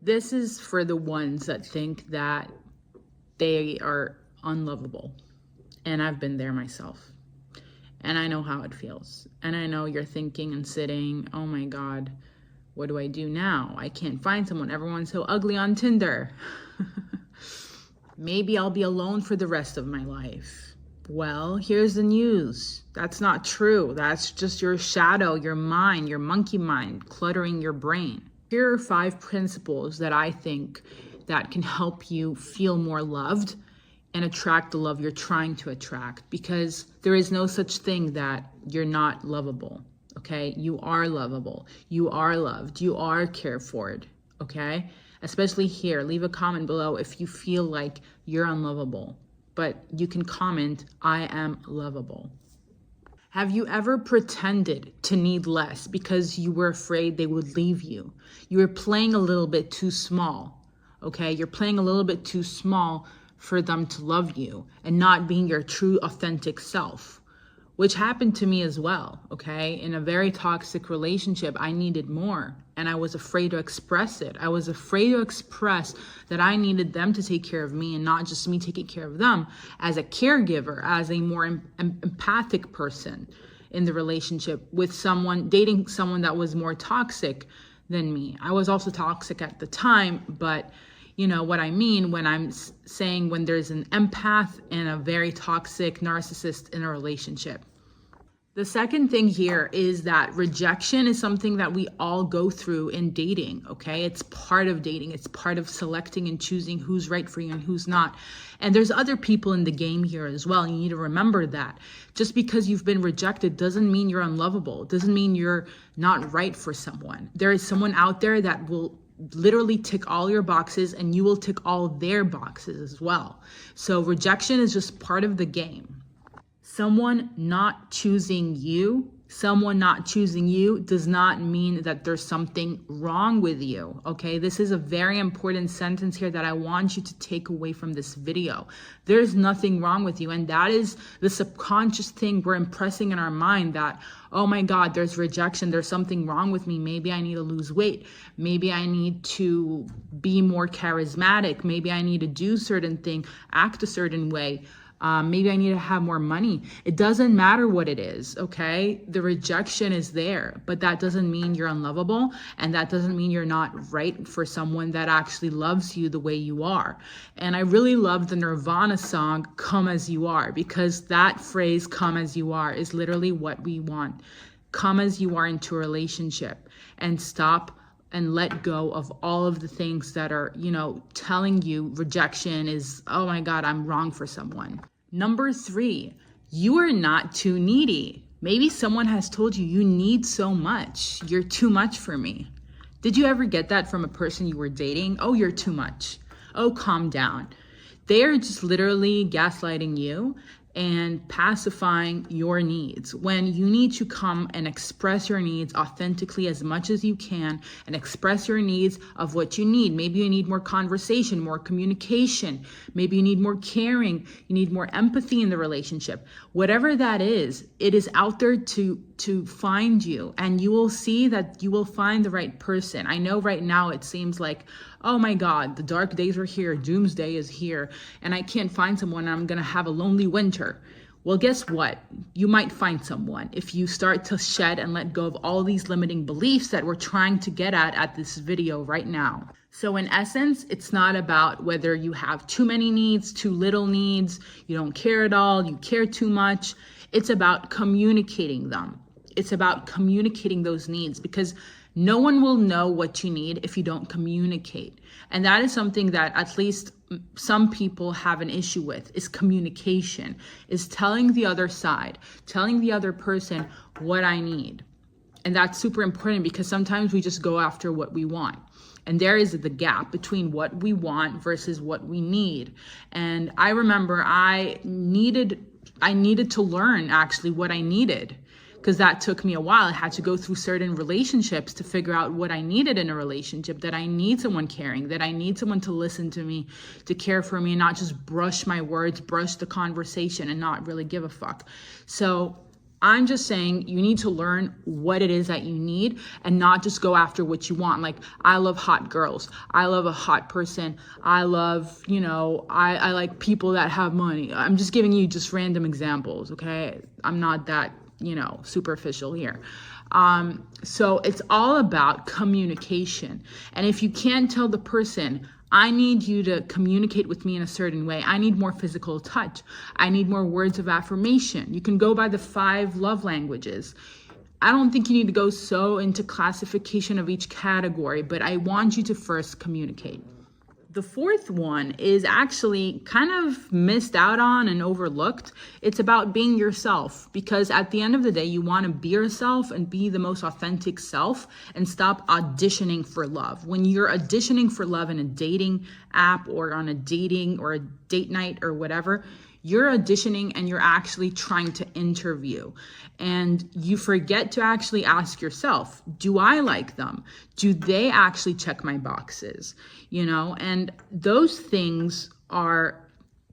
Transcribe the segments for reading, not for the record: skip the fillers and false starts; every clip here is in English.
This is for the ones that think that they are unlovable. And I've been there myself. And I know how it feels. And I know you're thinking and sitting, oh my God, what do I do now? I can't find someone. Everyone's so ugly on Tinder. Maybe I'll be alone for the rest of my life. Well, here's the news. That's not true. That's just your shadow, your mind, your monkey mind cluttering your brain. Here are 5 principles that I think that can help you feel more loved and attract the love you're trying to attract, because there is no such thing that you're not lovable, okay? You are lovable. You are loved. You are cared for, okay? Especially here, leave a comment below if you feel like you're unlovable, but you can comment, I am lovable. Have you ever pretended to need less because you were afraid they would leave you? You were playing a little bit too small, okay? You're playing a little bit too small for them to love you and not being your true authentic self, which happened to me as well, okay? In a very toxic relationship, I needed more and I was afraid to express it. I was afraid to express that I needed them to take care of me and not just me taking care of them as a caregiver, as a more empathic person in the relationship with someone, dating someone that was more toxic than me. I was also toxic at the time, but you know what I mean when I'm saying when there's an empath and a very toxic narcissist in a relationship. The second thing here is that rejection is something that we all go through in dating, okay? It's part of dating. It's part of selecting and choosing who's right for you and who's not. And there's other people in the game here as well. You need to remember that. Just because you've been rejected doesn't mean you're unlovable. It doesn't mean you're not right for someone. There is someone out there that will literally tick all your boxes and you will tick all their boxes as well. So rejection is just part of the game. Someone not choosing you does not mean that there's something wrong with you, okay? This is a very important sentence here that I want you to take away from this video. There's nothing wrong with you, and that is the subconscious thing we're impressing in our mind that, oh my God, there's rejection, there's something wrong with me. Maybe I need to lose weight. Maybe I need to be more charismatic. Maybe I need to do certain thing, act a certain way. Maybe I need to have more money. It doesn't matter what it is, okay? The rejection is there, but that doesn't mean you're unlovable, and that doesn't mean you're not right for someone that actually loves you the way you are. And I really love the Nirvana song, Come As You Are, because that phrase, come as you are, is literally what we want. Come as you are into a relationship and stop and let go of all of the things that are, telling you rejection is, oh my God, I'm wrong for someone. Number 3, you are not too needy. Maybe someone has told you you need so much. You're too much for me. Did you ever get that from a person you were dating? Oh, you're too much. Oh, calm down. They are just literally gaslighting you and pacifying your needs when you need to come and express your needs authentically as much as you can and express your needs of what you need. Maybe you need more conversation, more communication. Maybe you need more caring. You need more empathy in the relationship. Whatever that is, it is out there to find you, and you will see that you will find the right person. I know right now it seems like, oh my God, the dark days are here, doomsday is here, and I can't find someone, I'm gonna have a lonely winter. Well, guess what? You might find someone if you start to shed and let go of all these limiting beliefs that we're trying to get at this video right now. So in essence, it's not about whether you have too many needs, too little needs, you don't care at all, you care too much. It's about communicating them. It's about communicating those needs, because no one will know what you need if you don't communicate. And that is something that at least some people have an issue with, is communication, is telling the other side, telling the other person what I need. And that's super important, because sometimes we just go after what we want. And there is the gap between what we want versus what we need. And I remember I needed to learn actually what I needed, because that took me a while. I had to go through certain relationships to figure out what I needed in a relationship, that I need someone caring, that I need someone to listen to me, to care for me, and not just brush my words, brush the conversation, and not really give a fuck. So I'm just saying you need to learn what it is that you need and not just go after what you want. Like, I love hot girls. I love a hot person. I love, I like people that have money. I'm just giving you just random examples, okay? I'm not that, superficial here. So it's all about communication. And if you can't tell the person, I need you to communicate with me in a certain way. I need more physical touch. I need more words of affirmation. You can go by the 5 love languages. I don't think you need to go so into classification of each category, but I want you to first communicate. The 4th one is actually kind of missed out on and overlooked. It's about being yourself, because at the end of the day, you want to be yourself and be the most authentic self and stop auditioning for love. When you're auditioning for love in a dating app or on a dating or a date night or whatever, you're auditioning and you're actually trying to interview. And you forget to actually ask yourself, do I like them? Do they actually check my boxes? And those things are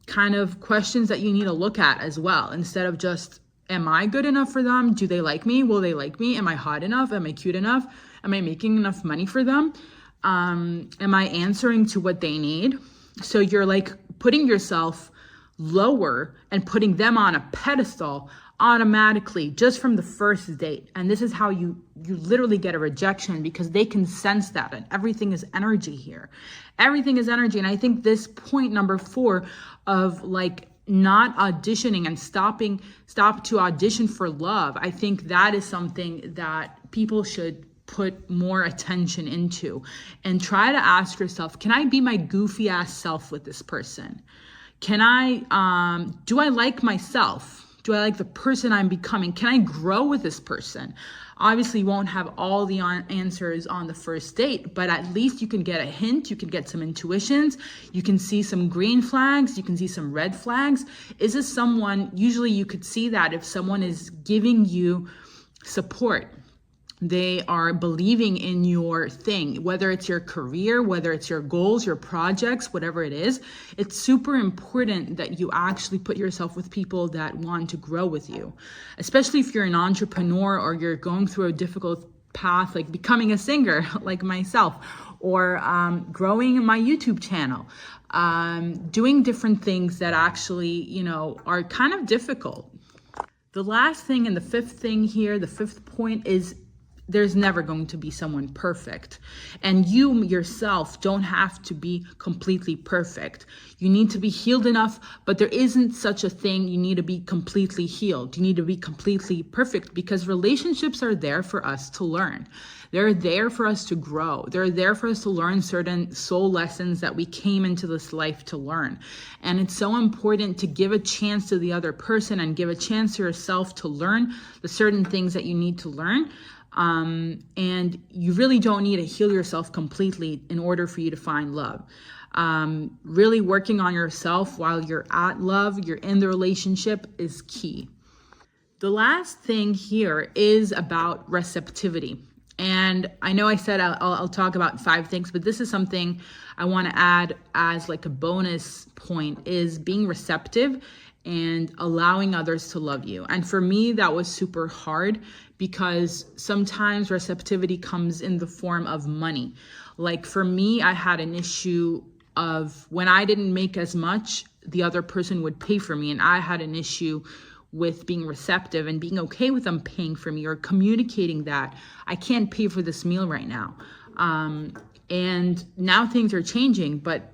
kind of questions that you need to look at as well. Instead of just, am I good enough for them? Do they like me? Will they like me? Am I hot enough? Am I cute enough? Am I making enough money for them? Am I answering to what they need? So you're like putting yourself lower and putting them on a pedestal automatically just from the first date. And this is how you literally get a rejection, because they can sense that, and everything is energy here. Everything is energy. And I think this point number 4 of like not auditioning and stop to audition for love, I think that is something that people should put more attention into and try to ask yourself, can I be my goofy ass self with this person? Can I, do I like myself? Do I like the person I'm becoming? Can I grow with this person? Obviously, you won't have all the answers on the first date, but at least you can get a hint. You can get some intuitions. You can see some green flags. You can see some red flags. Is this someone, usually you could see that if someone is giving you support, they are believing in your thing, whether it's your career, whether it's your goals, your projects, whatever it is. It's super important that you actually put yourself with people that want to grow with you, especially if you're an entrepreneur or you're going through a difficult path, like becoming a singer like myself, or growing my YouTube channel, doing different things that actually, are kind of difficult. The last thing and the 5th thing here, the 5th point is, there's never going to be someone perfect. And you yourself don't have to be completely perfect. You need to be healed enough, but there isn't such a thing. You need to be completely healed. You need to be completely perfect, because relationships are there for us to learn. They're there for us to grow. They're there for us to learn certain soul lessons that we came into this life to learn. And it's so important to give a chance to the other person and give a chance to yourself to learn the certain things that you need to learn. And you really don't need to heal yourself completely in order for you to find love. Really working on yourself while you're at love, you're in the relationship, is key. The last thing here is about receptivity. And I know I said I'll talk about 5 things, but this is something I want to add as like a bonus point, is being receptive and allowing others to love you. And for me, that was super hard, because sometimes receptivity comes in the form of money. Like for me, I had an issue of when I didn't make as much, the other person would pay for me. And I had an issue with being receptive and being okay with them paying for me, or communicating that I can't pay for this meal right now. And now things are changing, but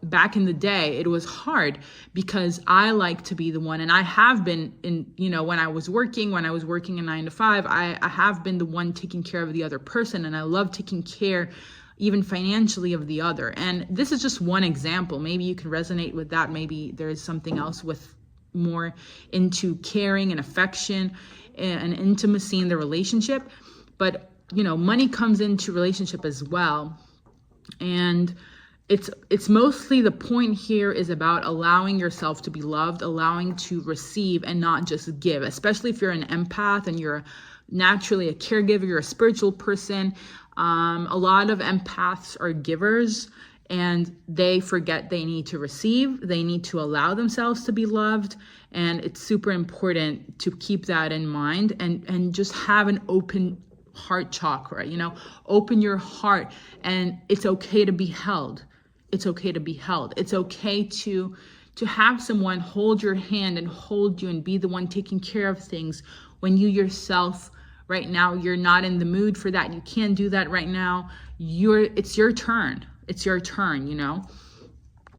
back in the day, it was hard because I like to be the one, and I have been when I was working a 9 to 5, I have been the one taking care of the other person, and I love taking care even financially of the other. And this is just one example. Maybe you can resonate with that. Maybe there's something else with more into caring and affection and intimacy in the relationship. But, money comes into relationship as well. And it's mostly, the point here is about allowing yourself to be loved, allowing to receive and not just give, especially if you're an empath and you're naturally a caregiver, you're a spiritual person. A lot of empaths are givers, and they forget they need to receive, they need to allow themselves to be loved. And it's super important to keep that in mind, and just have an open heart chakra, open your heart. And it's okay to be held. It's okay to be held. It's okay to have someone hold your hand and hold you and be the one taking care of things when you yourself right now, you're not in the mood for that. You can't do that right now. It's your turn. It's your turn,